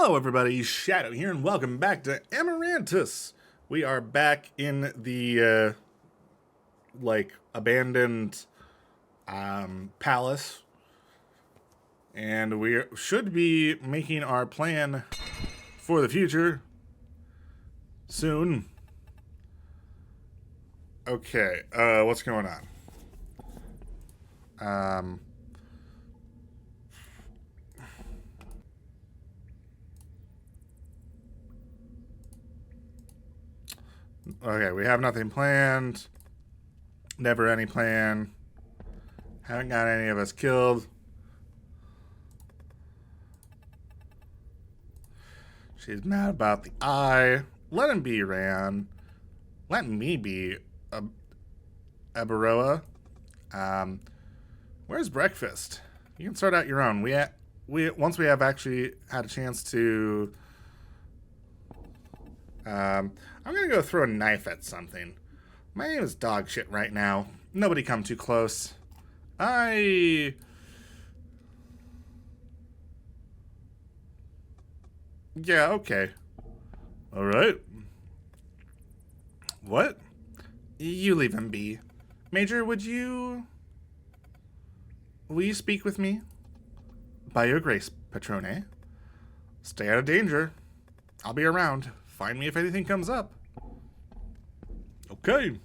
Hello everybody, Shadow here, and welcome back to Amarantus. We are back in the, abandoned, palace. And we should be making our plan for the future soon. Okay, what's going on? Okay, we have nothing planned. Never any plan. Haven't got any of us killed. She's mad about the eye. Let him be, Ran. Let me be a where's breakfast? You can sort out your own. Once we have actually had a chance to I'm gonna go throw a knife at something. My name is dog shit right now. Nobody come too close. Yeah, okay. Alright. What? You leave him be. Major, will you speak with me? By your grace, Patrone. Stay out of danger. I'll be around. Find me if anything comes up. Okay.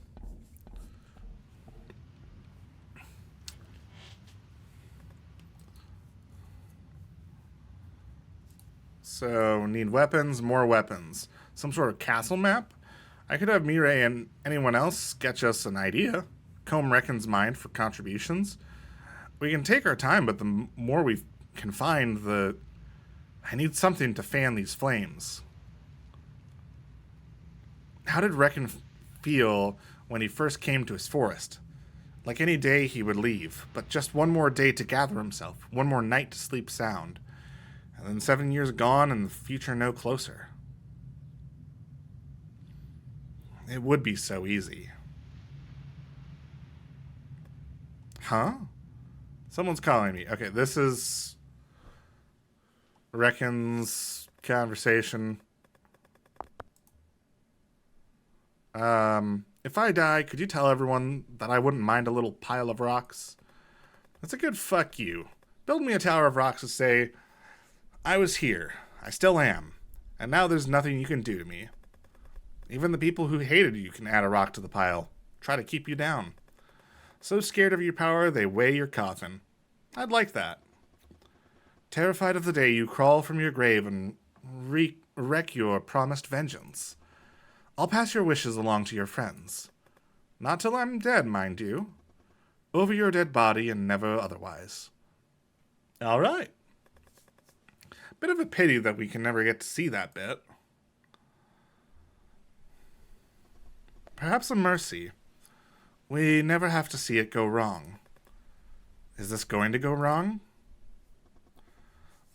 So, need weapons, more weapons. Some sort of castle map? I could have Mireille and anyone else sketch us an idea. Comb Reckon's mind for contributions. We can take our time, but the more we can find, I need something to fan these flames. How did Reckon feel when he first came to his forest? Like any day he would leave, but just one more day to gather himself, one more night to sleep sound. And then 7 years gone and the future no closer. It would be so easy. Huh? Someone's calling me. Okay, this is Reckon's conversation. If I die, could you tell everyone that I wouldn't mind a little pile of rocks? That's a good fuck you. Build me a tower of rocks to say, I was here, I still am, and now there's nothing you can do to me. Even the people who hated you can add a rock to the pile, try to keep you down. So scared of your power, they weigh your coffin. I'd like that. Terrified of the day you crawl from your grave and wreak your promised vengeance. I'll pass your wishes along to your friends. Not till I'm dead, mind you. Over your dead body and never otherwise. All right. Bit of a pity that we can never get to see that bit. Perhaps a mercy. We never have to see it go wrong. Is this going to go wrong?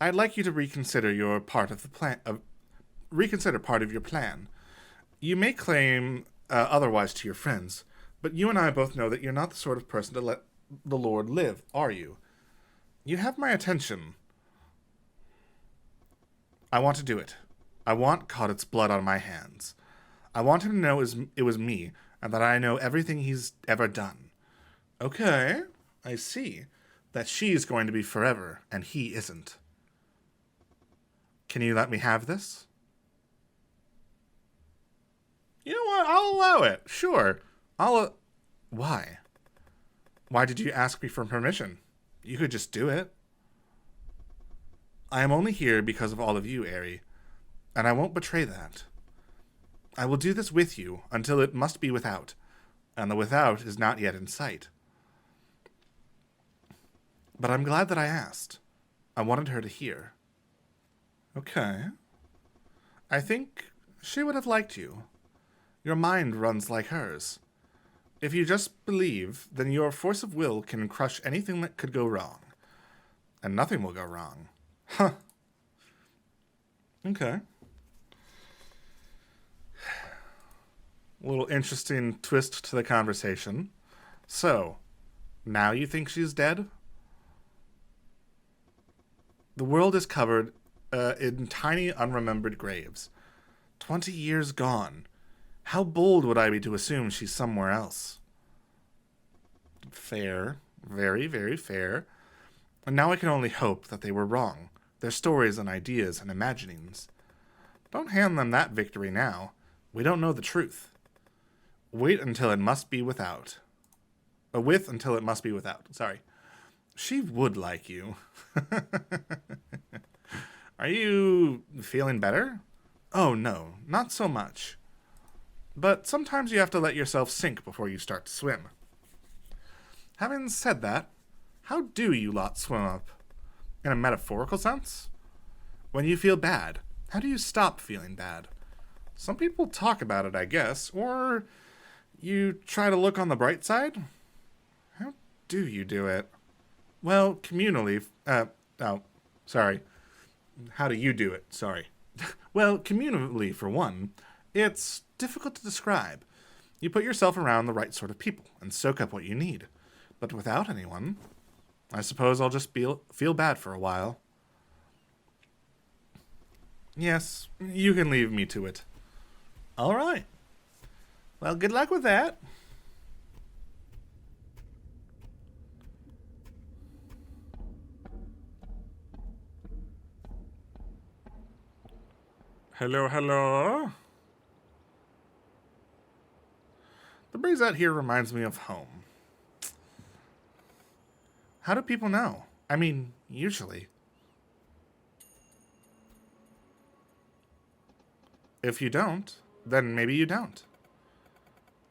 I'd like you to reconsider your part of the plan. Reconsider part of your plan. You may claim otherwise to your friends, but you and I both know that you're not the sort of person to let the Lord live, are you? You have my attention. I want to do it. I want Cadut's blood on my hands. I want him to know it was me, and that I know everything he's ever done. Okay, I see. That she's going to be forever, and he isn't. Can you let me have this? You know what? I'll allow it. Sure. Why? Why did you ask me for permission? You could just do it. I am only here because of all of you, Aerie, and I won't betray that. I will do this with you until it must be without, and the without is not yet in sight. But I'm glad that I asked. I wanted her to hear. Okay. I think she would have liked you. Your mind runs like hers. If you just believe, then your force of will can crush anything that could go wrong. And nothing will go wrong. Huh. Okay. A little interesting twist to the conversation. So, now you think she's dead? The world is covered in tiny, unremembered graves. 20 years gone. How bold would I be to assume she's somewhere else? Fair. Very, very fair. And now I can only hope that they were wrong. Their stories and ideas and imaginings. Don't hand them that victory now. We don't know the truth. Wait until it must be without. With until it must be without. Sorry. She would like you. Are you feeling better? Oh no, not so much. But sometimes you have to let yourself sink before you start to swim. Having said that, how do you lot swim up? In a metaphorical sense? When you feel bad, how do you stop feeling bad? Some people talk about it, I guess, or you try to look on the bright side? How do you do it? Well, communally, sorry. How do you do it? Sorry. Well, communally, for one, it's difficult to describe. You put yourself around the right sort of people and soak up what you need. But without anyone, I suppose I'll just feel bad for a while. Yes, you can leave me to it. All right. Well, good luck with that. Hello, hello. The breeze out here reminds me of home. How do people know? I mean, usually. If you don't, then maybe you don't.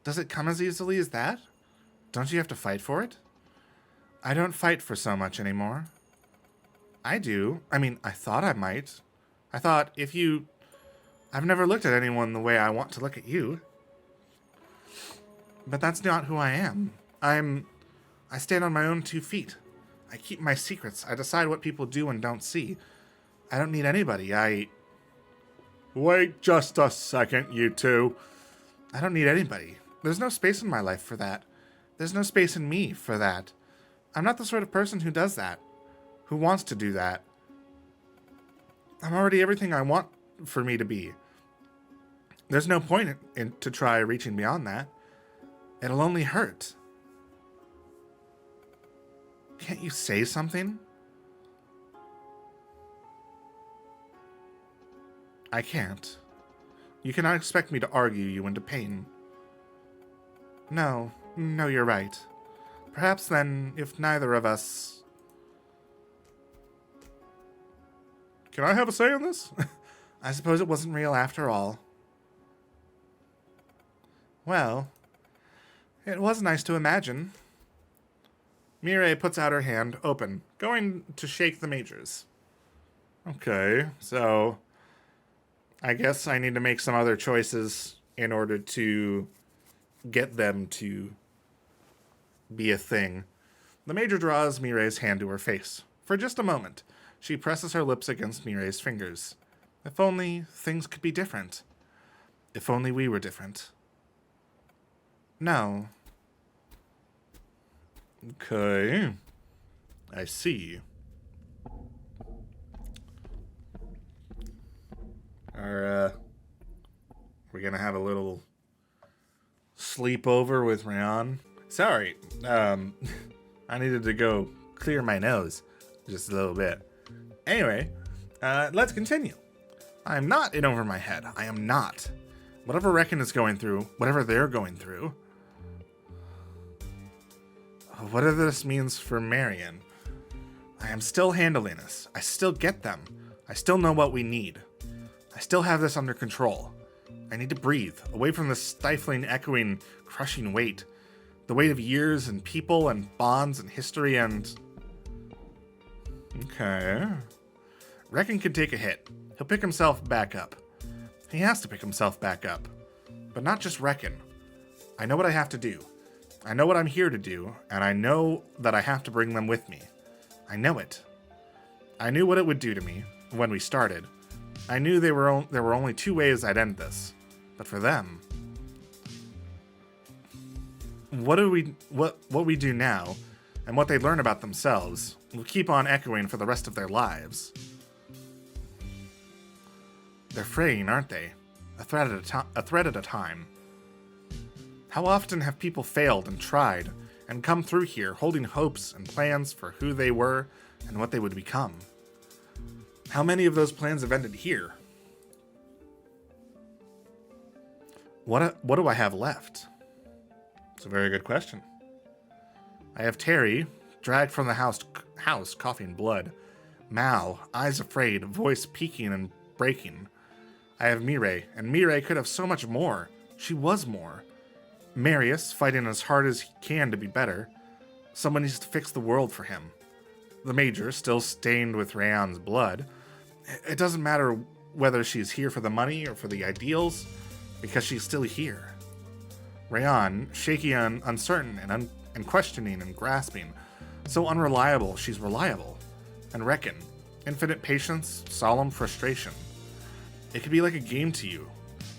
Does it come as easily as that? Don't you have to fight for it? I don't fight for so much anymore. I do. I mean, I thought I might. I thought I've never looked at anyone the way I want to look at you. But that's not who I am. I stand on my own 2 feet. I keep my secrets. I decide what people do and don't see. I don't need anybody. Wait just a second, you two. I don't need anybody. There's no space in my life for that. There's no space in me for that. I'm not the sort of person who does that. Who wants to do that. I'm already everything I want for me to be. There's no point to try reaching beyond that. It'll only hurt. Can't you say something? I can't. You cannot expect me to argue you into pain. No, you're right. Perhaps then, if neither of us... Can I have a say on this? I suppose it wasn't real after all. Well, it was nice to imagine. Mireille puts out her hand, open, going to shake the majors. Okay, so I guess I need to make some other choices in order to get them to be a thing. The major draws Mireille's hand to her face. For just a moment, she presses her lips against Mireille's fingers. If only things could be different. If only we were different. No. Okay. I see. We're gonna have a little sleepover with Marian. Sorry, I needed to go clear my nose just a little bit. Anyway, let's continue. I am not in over my head. I am not. Whatever Reckon is going through, whatever they're going through, whatever this means for Marian, I am still handling this. I still get them. I still know what we need. I still have this under control. I need to breathe, away from this stifling, echoing, crushing weight. The weight of years and people and bonds and history and... Okay. Reckon can take a hit. He'll pick himself back up. He has to pick himself back up. But not just Reckon. I know what I have to do. I know what I'm here to do, and I know that I have to bring them with me. I know it. I knew what it would do to me when we started. I knew there were only 2 ways I'd end this. But for them... What we do now, and what they learn about themselves, will keep on echoing for the rest of their lives. They're fraying, aren't they? A thread at a time. How often have people failed and tried, and come through here holding hopes and plans for who they were and what they would become? How many of those plans have ended here? What do I have left? It's a very good question. I have Terry, dragged from the house coughing blood. Mal, eyes afraid, voice peaking and breaking. I have Mireille, and Mireille could have so much more. She was more. Marius, fighting as hard as he can to be better. Someone needs to fix the world for him. The Major, still stained with Rayan's blood. It doesn't matter whether she's here for the money or for the ideals, because she's still here. Rayan, shaky and uncertain and questioning and grasping. So unreliable, she's reliable. And Reckon, infinite patience, solemn frustration. It could be like a game to you.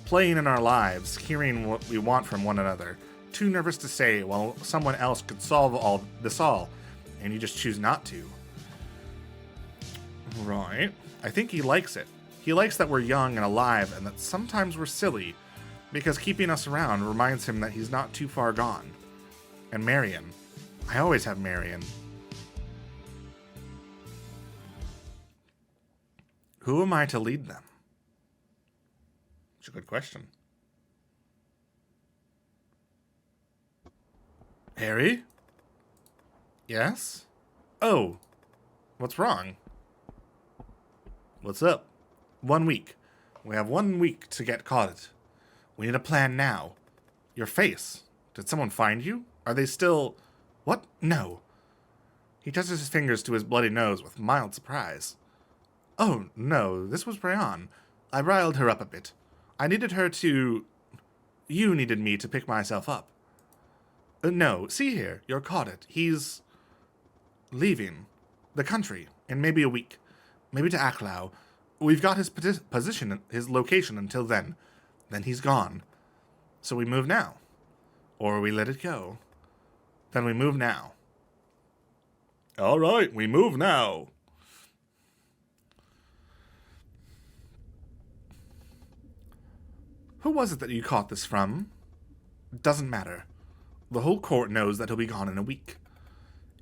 Playing in our lives, hearing what we want from one another, too nervous to say while someone else could solve all this, and you just choose not to. Right. I think he likes it. He likes that we're young and alive, and that sometimes we're silly, because keeping us around reminds him that he's not too far gone. And Marian. I always have Marian. Who am I to lead them? It's a good question. Harry? Yes? Oh, what's wrong? What's up? 1 week. We have 1 week to get Cadut. We need a plan now. Your face. Did someone find you? Are they still... What? No. He touches his fingers to his bloody nose with mild surprise. Oh, no, this was Rayan. I riled her up a bit. I needed her to... You needed me to pick myself up. No, see here, you're Cadut. He's... leaving the country in maybe a week. Maybe to Aklau. We've got his position, his location until then. Then he's gone. So we move now. Or we let it go. Then we move now. All right, we move now. Who was it that you caught this from? Doesn't matter. The whole court knows that he'll be gone in a week.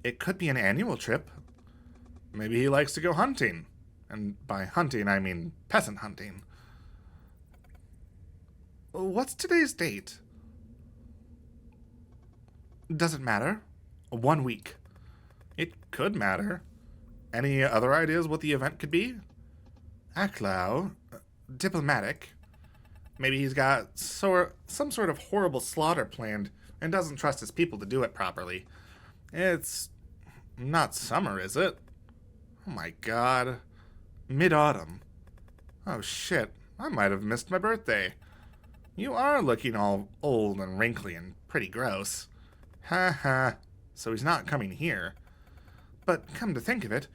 It could be an annual trip. Maybe he likes to go hunting. And by hunting, I mean peasant hunting. What's today's date? Doesn't matter. 1 week. It could matter. Any other ideas what the event could be? Aklau. Diplomatic. Maybe he's got some sort of horrible slaughter planned and doesn't trust his people to do it properly. It's not summer, is it? Oh my god. Mid-autumn. Oh shit, I might have missed my birthday. You are looking all old and wrinkly and pretty gross. Ha ha. So he's not coming here. But come to think of it,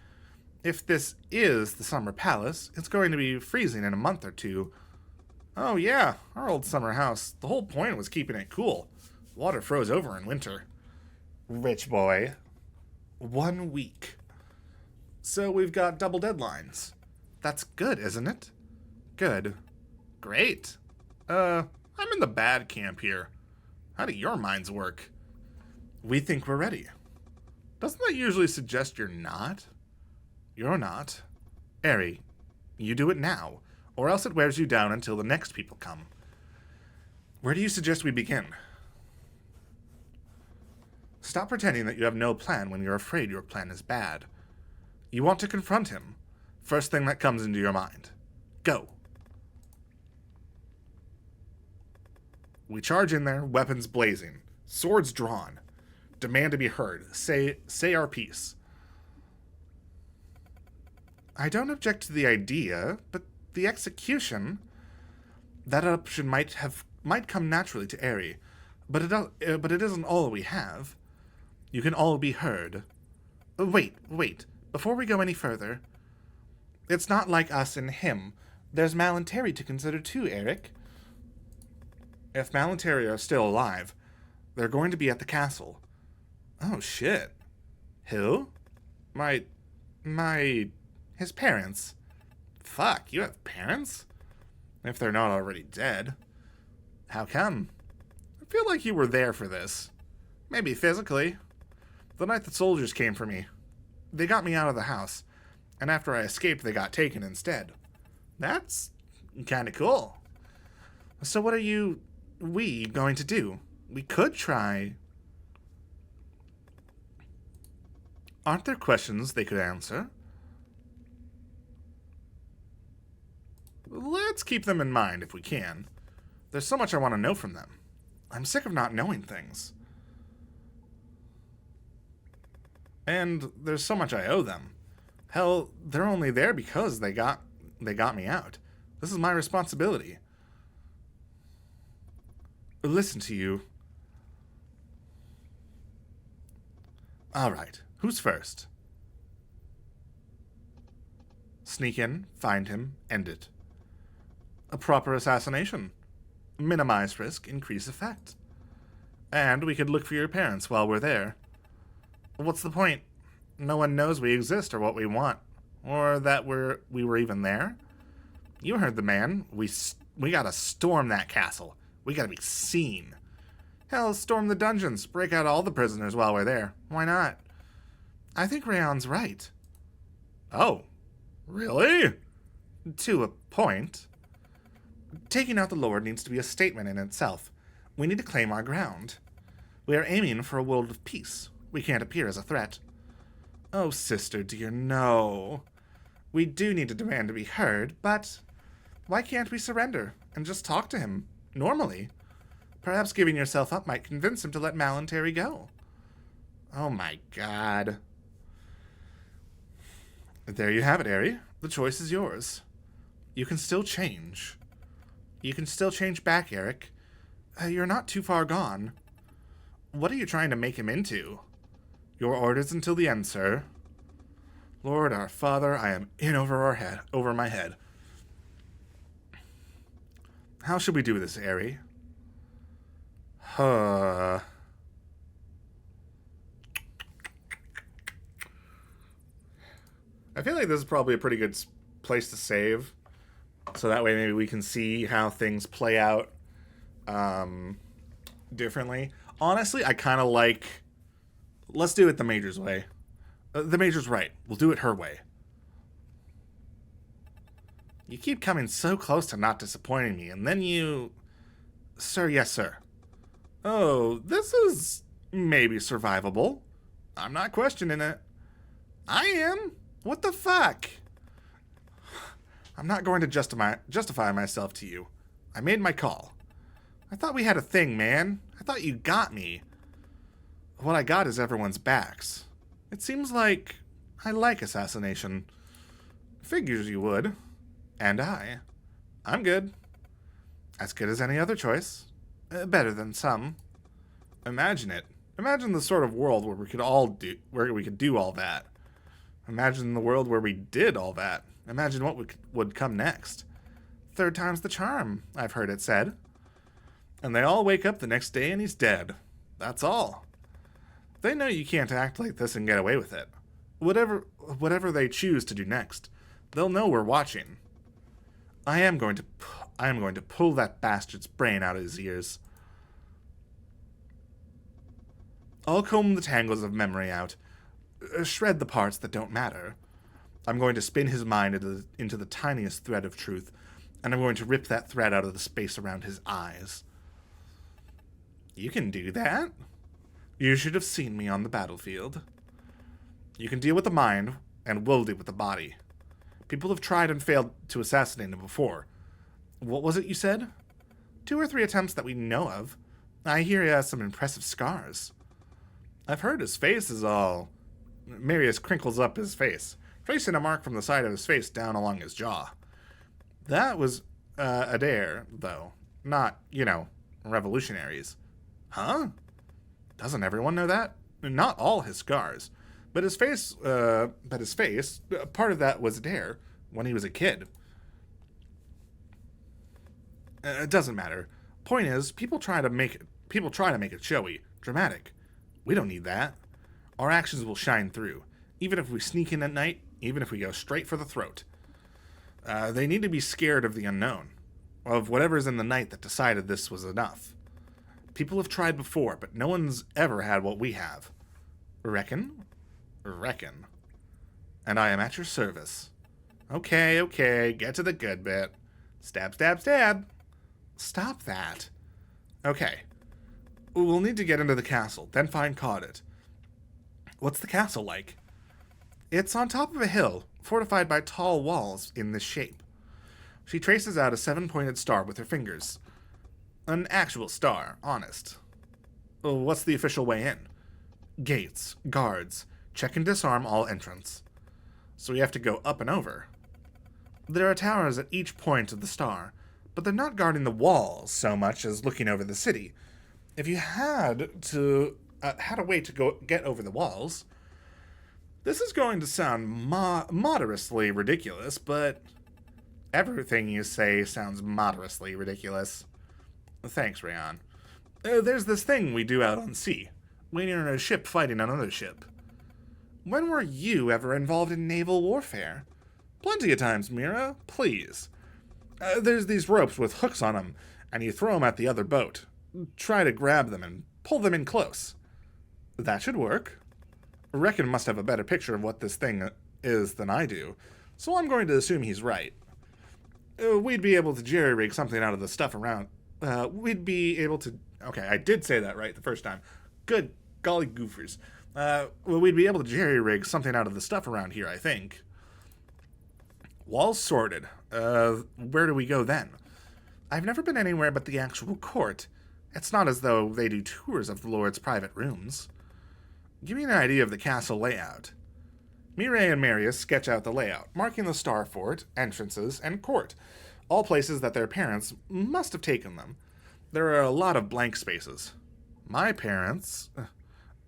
if this is the summer palace, it's going to be freezing in a month or two. Oh yeah, our old summer house, the whole point was keeping it cool. Water froze over in winter. Rich boy. 1 week. So we've got double deadlines. That's good, isn't it? Good. Great. I'm in the bad camp here. How do your minds work? We think we're ready. Doesn't that usually suggest you're not? You're not. Eri, you do it now, or else it wears you down until the next people come. Where do you suggest we begin? Stop pretending that you have no plan when you're afraid your plan is bad. You want to confront him. First thing that comes into your mind. Go. We charge in there, weapons blazing, swords drawn. Demand to be heard. Say our piece. I don't object to the idea, but the execution... That option might come naturally to Eri, but it isn't all we have. You can all be heard. Wait. Before we go any further, it's not like us and him. There's Mal and Terry to consider too, Eric. If Mal and Terry are still alive, they're going to be at the castle. Oh, shit. Who? His parents. Fuck, you have parents? If they're not already dead. How come? I feel like you were there for this. Maybe physically. The night the soldiers came for me. They got me out of the house. And after I escaped, they got taken instead. That's kind of cool. So what are we going to do? We could try. Aren't there questions they could answer? Let's keep them in mind if we can. There's so much I want to know from them. I'm sick of not knowing things. And there's so much I owe them. Hell, they're only there because they got me out. This is my responsibility. Listen to you. All right, who's first? Sneak in, find him, end it. A proper assassination. Minimize risk, increase effect. And we could look for your parents while we're there. What's the point? No one knows we exist or what we want. Or that we were even there. You heard the man. We gotta storm that castle. We gotta be seen. Hell, storm the dungeons. Break out all the prisoners while we're there. Why not? I think Rayon's right. Oh. Really? To a point. Taking out the Lord needs to be a statement in itself. We need to claim our ground. We are aiming for a world of peace. We can't appear as a threat. Oh, sister dear, no. We do need to demand to be heard, but why can't we surrender and just talk to him normally? Perhaps giving yourself up might convince him to let Mal and Terry go. Oh my god. There you have it, Ari. The choice is yours. You can still change. You can still change back, Eric. You're not too far gone. What are you trying to make him into? Your orders until the end, sir. Lord our Father, I am in over my head. How should we do this, Ari? I feel like this is probably a pretty good place to save. So that way maybe we can see how things play out differently. Honestly, I kind of like... Let's do it the Major's way. The Major's right. We'll do it her way. You keep coming so close to not disappointing me, and then you... Sir, yes, sir. Oh, this is maybe survivable. I'm not questioning it. I am? What the fuck? I'm not going to justify myself to you. I made my call. I thought we had a thing, man. I thought you got me. What I got is everyone's backs. It seems like I like assassination. Figures you would. And I'm good. As good as any other choice. Better than some. Imagine it. Imagine the sort of world where we could do all that. Imagine the world where we did all that. Imagine what would come next. Third time's the charm, I've heard it said. And they all wake up the next day and he's dead. That's all. They know you can't act like this and get away with it. Whatever they choose to do next, they'll know we're watching. I am going to pull that bastard's brain out of his ears. I'll comb the tangles of memory out. Shred the parts that don't matter. I'm going to spin his mind into the tiniest thread of truth, and I'm going to rip that thread out of the space around his eyes. You can do that? You should have seen me on the battlefield. You can deal with the mind, and we'll deal with the body. People have tried and failed to assassinate him before. What was it you said? 2 or 3 attempts that we know of. I hear he has some impressive scars. I've heard his face is all... Marius crinkles up his face, tracing a mark from the side of his face down along his jaw. That was Adair, though. Not, revolutionaries. Huh? Doesn't everyone know that? Not all his scars. But his face, part of that was Adair when he was a kid. It doesn't matter. Point is, people try to make it showy, dramatic. We don't need that. Our actions will shine through, even if we sneak in at night, even if we go straight for the throat. They need to be scared of the unknown. of whatever's in the night that decided this was enough. People have tried before, but no one's ever had what we have. Reckon? Reckon. And I am at your service. Okay, get to the good bit. Stab, stab, stab. Stop that. Okay. We'll need to get into the castle, then find Cadut. What's the castle like? It's on top of a hill, fortified by tall walls in this shape. She traces out a 7-pointed star with her fingers. An actual star, honest. What's the official way in? Gates, guards, check and disarm all entrants. So we have to go up and over. There are towers at each point of the star, but they're not guarding the walls so much as looking over the city. If you had a way to get over the walls, this is going to sound moderately ridiculous, but everything you say sounds moderately ridiculous. Thanks, Rayon. There's this thing we do out on sea, waiting on a ship fighting another ship. When were you ever involved in naval warfare? Plenty of times, Mira, please. There's these ropes with hooks on them, and you throw them at the other boat. Try to grab them and pull them in close. That should work. Reckon must have a better picture of what this thing is than I do, so I'm going to assume he's right. We'd be able to jerry-rig something out of the stuff around. We'd be able to... Okay, I did say that right the first time. Good golly goofers. We'd be able to jerry-rig something out of the stuff around here, I think. Walls sorted. Where do we go then? I've never been anywhere but the actual court. It's not as though they do tours of the Lord's private rooms. Give me an idea of the castle layout. Mireille and Marius sketch out the layout, marking the star fort, entrances, and court, all places that their parents must have taken them. There are a lot of blank spaces. My parents...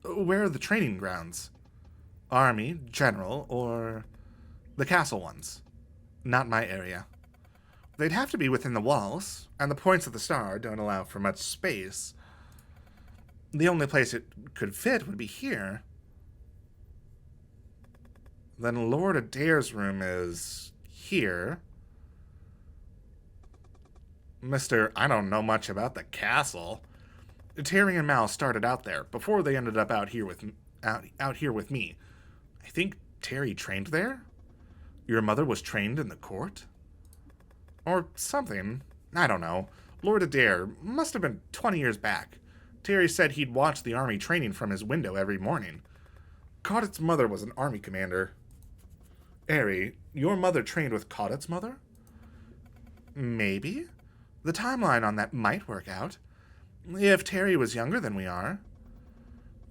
Where are the training grounds? Army, general, or the castle ones? Not my area. They'd have to be within the walls, and the points of the star don't allow for much space. The only place it could fit would be here. Then Lord Adair's room is here. Mr. I don't know much about the castle. Terry and Mal started out there before they ended up out here with me. I think Terry trained there? Your mother was trained in the court? Or something. I don't know. Lord Adair must have been 20 years back. Terry said he'd watch the army training from his window every morning. Cadut's mother was an army commander. Ari, your mother trained with Cadut's mother? Maybe. The timeline on that might work out. If Terry was younger than we are.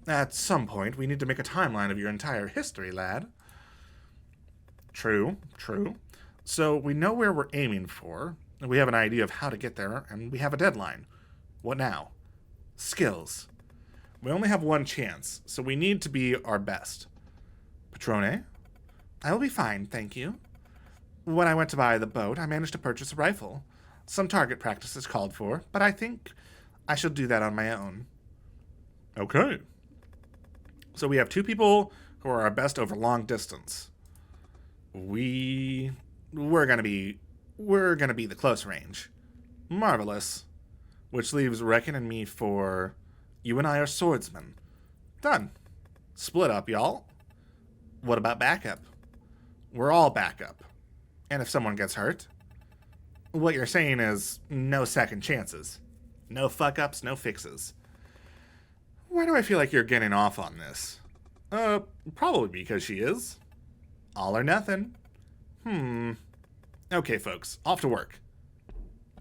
At some point, we need to make a timeline of your entire history, lad. True. So we know where we're aiming for, we have an idea of how to get there, and we have a deadline. What now? Skills. We only have one chance, so we need to be our best. Patrone? I will be fine, thank you. When I went to buy the boat, I managed to purchase a rifle. Some target practice is called for, but I think I shall do that on my own. Okay. So we have two people who are our best over long distance. We're gonna be the close range. Marvelous. Which leaves Reckon and me for... You and I are swordsmen. Done. Split up, y'all. What about backup? We're all backup. And if someone gets hurt... What you're saying is no second chances. No fuck-ups, no fixes. Why do I feel like you're getting off on this? Probably because she is. All or nothing. Okay, folks, off to work.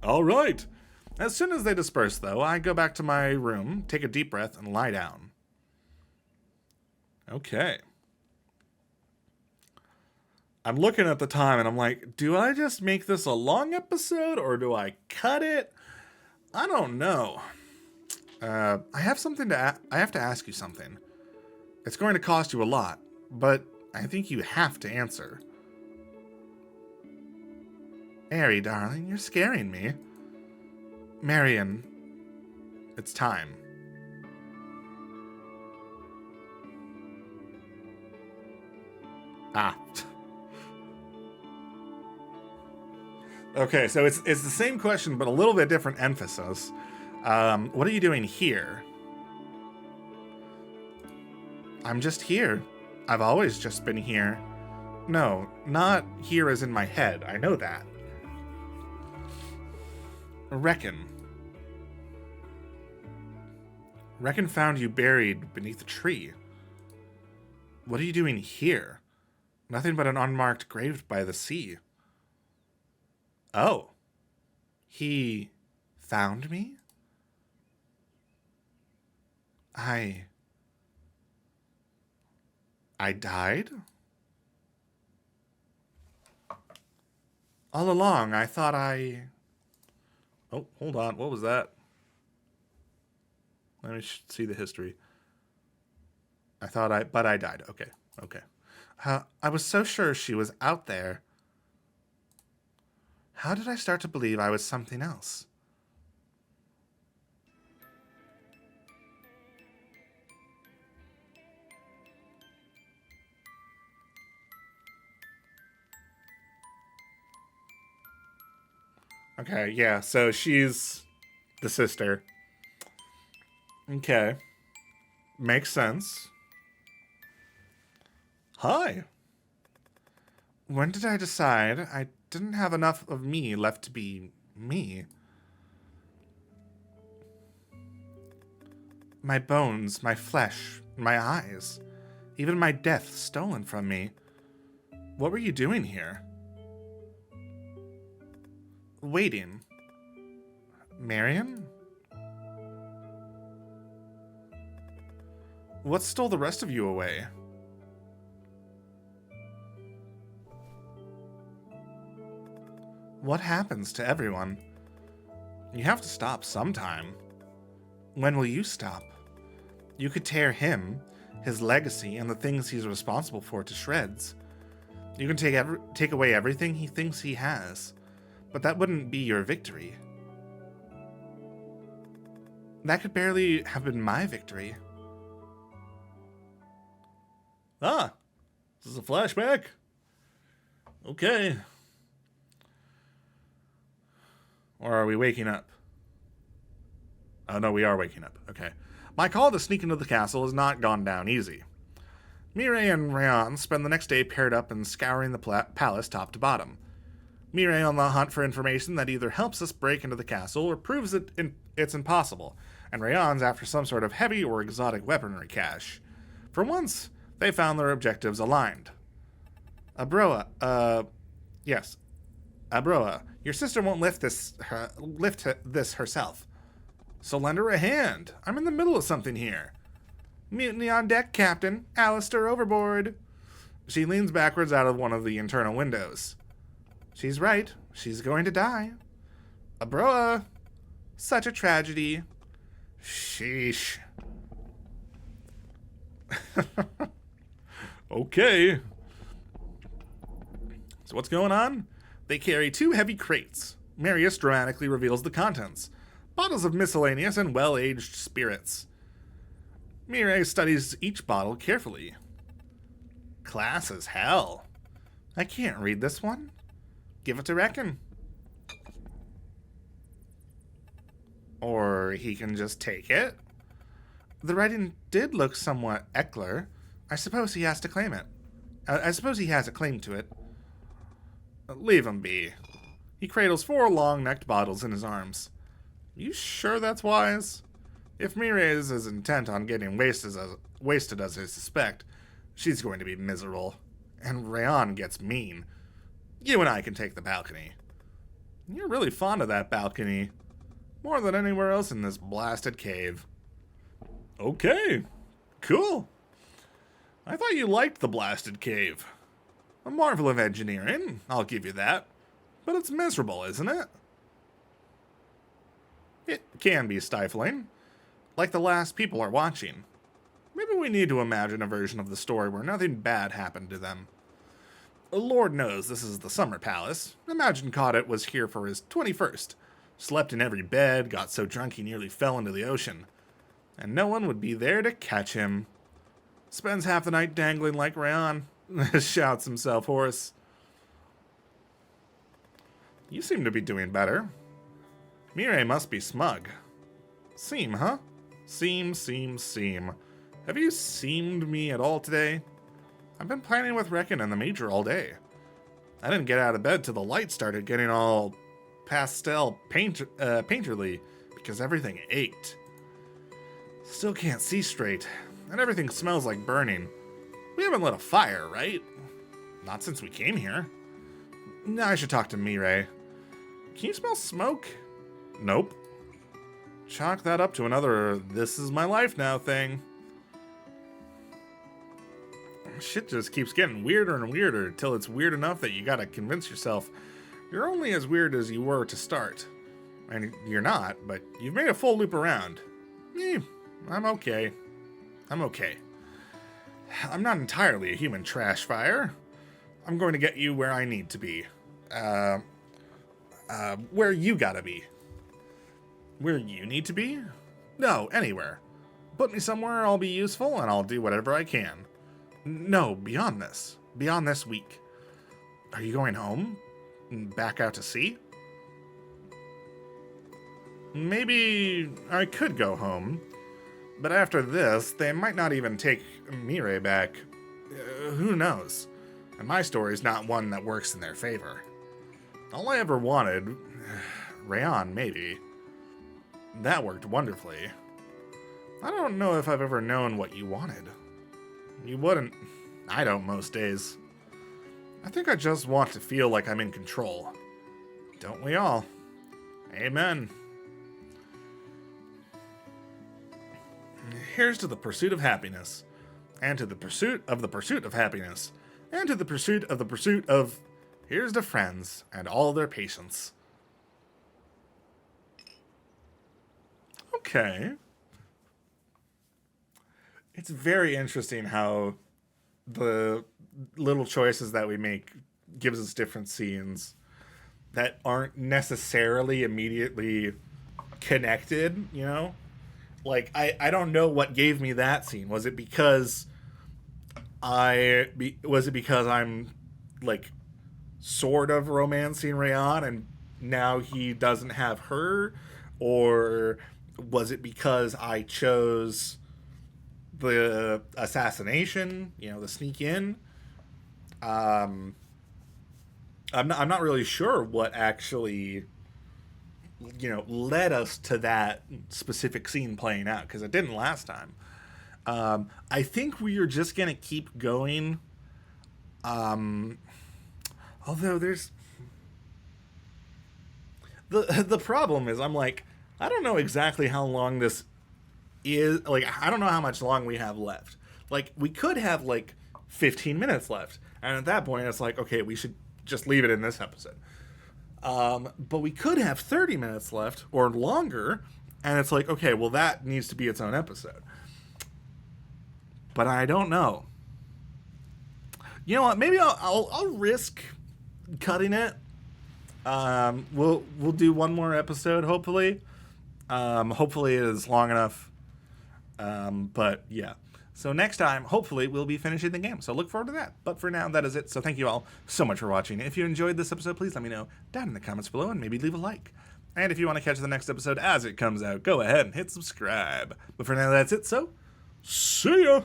All right. As soon as they disperse, though, I go back to my room, take a deep breath, and lie down. Okay. I'm looking at the time, and I'm like, do I just make this a long episode, or do I cut it? I don't know. I have to ask you something. It's going to cost you a lot, but I think you have to answer. Ari, darling, you're scaring me. Marian, it's time. Okay, so it's the same question, but a little bit different emphasis. What are you doing here? I'm just here. I've always just been here. No, not here as in my head. I know that. Reckon. Reckon found you buried beneath a tree. What are you doing here? Nothing but an unmarked grave by the sea. Oh. He found me? I died? All along, I thought I... Oh, hold on. What was that? Let me see the history. But I died. Okay, okay. I was so sure she was out there. How did I start to believe I was something else? Okay, yeah, so she's the sister. Okay. Makes sense. Hi. When did I decide I didn't have enough of me left to be me? My bones, my flesh, my eyes, even my death stolen from me. What were you doing here? Waiting. Marian? What stole the rest of you away? What happens to everyone? You have to stop sometime. When will you stop? You could tear him, his legacy, and the things he's responsible for to shreds. You can take away everything he thinks he has, but that wouldn't be your victory. That could barely have been my victory. Ah, this is a flashback? Okay. Or are we waking up? Oh, no, we are waking up. Okay. My call to sneak into the castle has not gone down easy. Mireille and Rayan spend the next day paired up and scouring the palace top to bottom. Mireille on the hunt for information that either helps us break into the castle or proves it's impossible, and Rayan's after some sort of heavy or exotic weaponry cache. For once, they found their objectives aligned. Abroa, your sister won't lift this herself. So lend her a hand. I'm in the middle of something here. Mutiny on deck, Captain. Alistair overboard. She leans backwards out of one of the internal windows. She's right. She's going to die. Abroa. Such a tragedy. Sheesh. Okay. So what's going on? They carry 2 heavy crates. Marius dramatically reveals the contents. Bottles of miscellaneous and well-aged spirits. Mireille studies each bottle carefully. Class as hell. I can't read this one. Give it to Reckon. Or he can just take it. The writing did look somewhat Eckler. I suppose he has to claim it. I suppose he has a claim to it. Leave him be. He cradles 4 long-necked bottles in his arms. You sure that's wise? If Mireille is as intent on getting wasted as I suspect, she's going to be miserable. And Rayan gets mean. You and I can take the balcony. You're really fond of that balcony. More than anywhere else in this blasted cave. Okay. Cool. I thought you liked the blasted cave. A marvel of engineering, I'll give you that. But it's miserable, isn't it? It can be stifling. Like the last people are watching. Maybe we need to imagine a version of the story where nothing bad happened to them. Lord knows this is the summer palace. Imagine Cadut was here for his 21st. Slept in every bed, got so drunk he nearly fell into the ocean. And no one would be there to catch him. Spends half the night dangling like Rayan. Shouts himself hoarse. You seem to be doing better. Mirai must be smug. Seem, huh? Seem. Have you seemed me at all today? I've been planning with Reckon and the Major all day. I didn't get out of bed till the light started getting all painterly because everything ached. Still can't see straight, and everything smells like burning. We haven't lit a fire, right? Not since we came here. Now I should talk to Mirai. Can you smell smoke? Nope. Chalk that up to another "this is my life now" thing. Shit just keeps getting weirder and weirder till it's weird enough that you gotta convince yourself you're only as weird as you were to start. And you're not, but you've made a full loop around. I'm okay. I'm not entirely a human trash fire. I'm going to get you where I need to be. Where you gotta be. Where you need to be? No, anywhere. Put me somewhere I'll be useful, and I'll do whatever I can. No, beyond this. Beyond this week. Are you going home? Back out to sea? Maybe I could go home. But after this, they might not even take Mirai back. Who knows? And my story's not one that works in their favor. All I ever wanted... Rayon, maybe. That worked wonderfully. I don't know if I've ever known what you wanted. You wouldn't. I don't most days. I think I just want to feel like I'm in control. Don't we all? Amen. Here's to the pursuit of happiness. And to the pursuit of the pursuit of happiness. And to the pursuit of the pursuit of... Here's to friends and all their patience. Okay. It's very interesting how the little choices that we make gives us different scenes that aren't necessarily immediately connected, you know? Like, I don't know what gave me that scene. Was it because I'm, like, sort of romancing Rayon and now he doesn't have her? Or was it because I chose the assassination, you know, the sneak in? I'm not really sure what actually, you know, led us to that specific scene playing out, because it didn't last time. I think we are just gonna keep going. Although there's the problem is, I'm like, I don't know exactly how long this is. Like, I don't know how much long we have left. Like, we could have like 15 minutes left, and at that point it's like, okay, we should just leave it in this episode. But we could have 30 minutes left or longer, and it's like, okay, well, that needs to be its own episode. But I don't know. You know what? Maybe I'll risk cutting it. We'll do one more episode, hopefully. Hopefully it is long enough. But yeah. So next time, hopefully, we'll be finishing the game. So look forward to that. But for now, that is it. So thank you all so much for watching. If you enjoyed this episode, please let me know down in the comments below and maybe leave a like. And if you want to catch the next episode as it comes out, go ahead and hit subscribe. But for now, that's it. So see ya!